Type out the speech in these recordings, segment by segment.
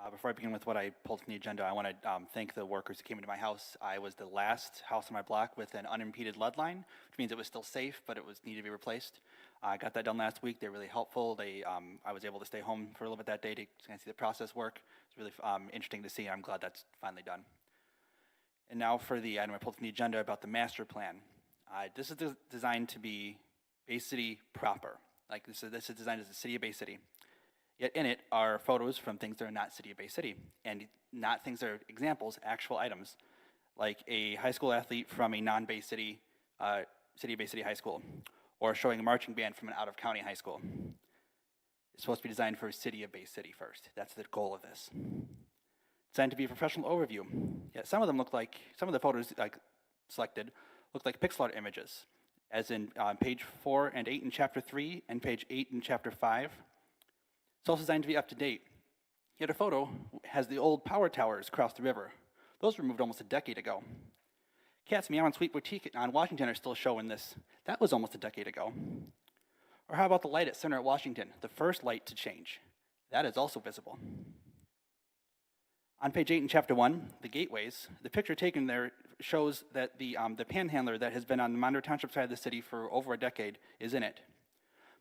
Before I begin with what I pulled from the agenda, I want to thank the workers who came into my house. I was the last house on my block with an unimpeded lead line, which means it was still safe, but it was needed to be replaced. I got that done last week. They're really helpful. I was able to stay home for a little bit that day to kind of see the process work. It's really interesting to see, and I'm glad that's finally done. And now for the item I pulled from the agenda about the master plan. This is designed to be Bay City proper. Like this is designed as a city of Bay City. Yet in it are photos from things that are not City of Bay City, and not things that are examples, actual items, like a high school athlete from a non-Bay City, City of Bay City high school, or showing a marching band from an out-of-county high school. It's supposed to be designed for City of Bay City first. That's the goal of this. Designed to be a professional overview. Yet some of them look like, some of the photos selected look like pixel art images, as in page 4 and 8 in chapter 3, and page 8 in chapter 5. It's also designed to be up to date. Yet a photo has the old power towers across the river. Those were removed almost a decade ago. Cat's Meow and Sweet Boutique on Washington are still showing this. That was almost a decade ago. Or how about the light at Center at Washington, the first light to change? That is also visible. On page 8 in chapter 1, the gateways, the picture taken there shows that the panhandler that has been on the Monroe Township side of the city for over a decade is in it.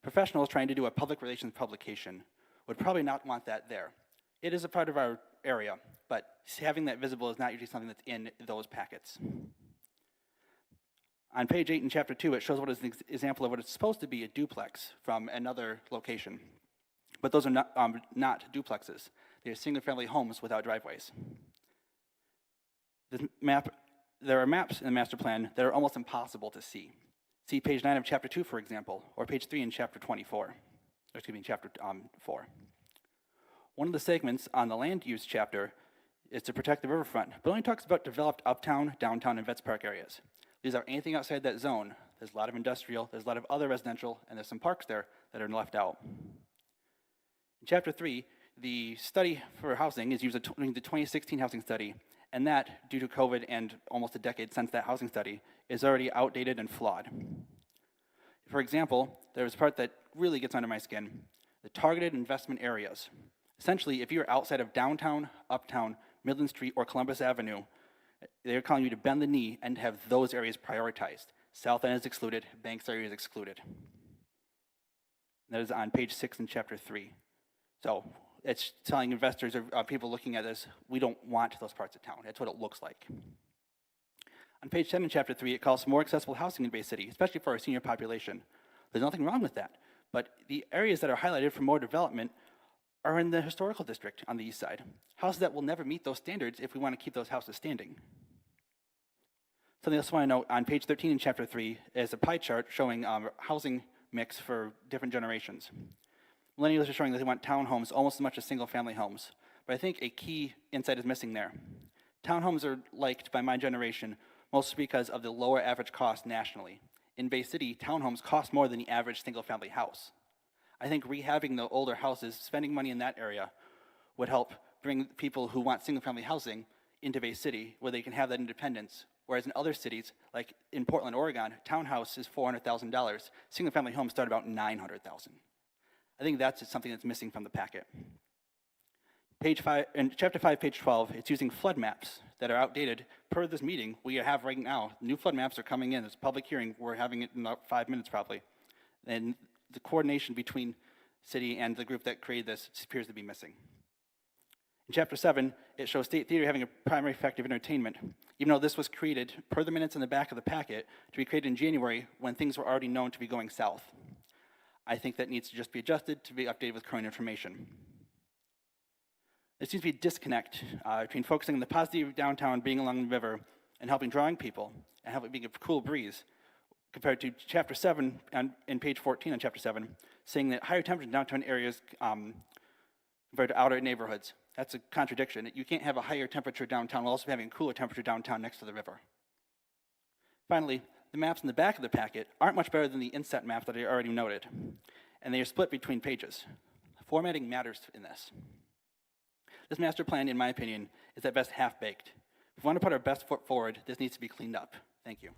Professionals trying to do a public relations publication would probably not want that there. It is a part of our area, but having that visible is not usually something that's in those packets. On page 8 in chapter 2, it shows what is an example of what is supposed to be a duplex from another location. But those are not duplexes. They are single-family homes without driveways. There are maps in the master plan that are almost impossible to see. See page 9 of chapter 2, for example, or page 3 in chapter 24. Excuse me, chapter 4. One of the segments on the land use chapter is to protect the riverfront, but only talks about developed uptown, downtown, and Vets Park areas. These are anything outside that zone. There's a lot of industrial, there's a lot of other residential, and there's some parks there that are left out. In chapter 3, the study for housing is used in the 2016 housing study, and that, due to COVID and almost a decade since that housing study, is already outdated and flawed. For example, there's a part that really gets under my skin, the targeted investment areas. Essentially, if you're outside of downtown, uptown, Midland Street, or Columbus Avenue, they're calling you to bend the knee and have those areas prioritized. South End is excluded, Banks area is excluded. That is on page 6 in chapter 3. So it's telling investors or people looking at this, we don't want those parts of town. That's what it looks like. On page 10 in chapter 3, it calls for more accessible housing in Bay City, especially for our senior population. There's nothing wrong with that, but the areas that are highlighted for more development are in the historical district on the east side. Houses that will never meet those standards if we want to keep those houses standing. Something else I want to note, on page 13 in chapter 3 is a pie chart showing housing mix for different generations. Millennials are showing that they want townhomes almost as much as single-family homes, but I think a key insight is missing there. Townhomes are liked by my generation mostly because of the lower average cost nationally. In Bay City, townhomes cost more than the average single-family house. I think rehabbing the older houses, spending money in that area, would help bring people who want single-family housing into Bay City where they can have that independence, whereas in other cities, like in Portland, Oregon, townhouse is $400,000, single-family homes start about $900,000. I think that's something that's missing from the packet. Page 5, in chapter 5, page 12, it's using flood maps that are outdated. Per this meeting we have right now, new flood maps are coming in. There's a public hearing. We're having it in about 5 minutes probably. And the coordination between city and the group that created this appears to be missing. In chapter 7, it shows State Theater having a primary effective entertainment, even though this was created, per the minutes in the back of the packet, to be created in January when things were already known to be going south. I think that needs to just be adjusted to be updated with current information. There seems to be a disconnect between focusing on the positive downtown being along the river and helping drawing people and having it being a cool breeze, compared to chapter 7 and page 14 on chapter 7, saying that higher temperature in downtown areas compared to outer neighborhoods. That's a contradiction. You can't have a higher temperature downtown while also having a cooler temperature downtown next to the river. Finally, the maps in the back of the packet aren't much better than the inset map that I already noted, and they are split between pages. Formatting matters in this. This master plan, in my opinion, is at best half-baked. If we want to put our best foot forward, this needs to be cleaned up. Thank you.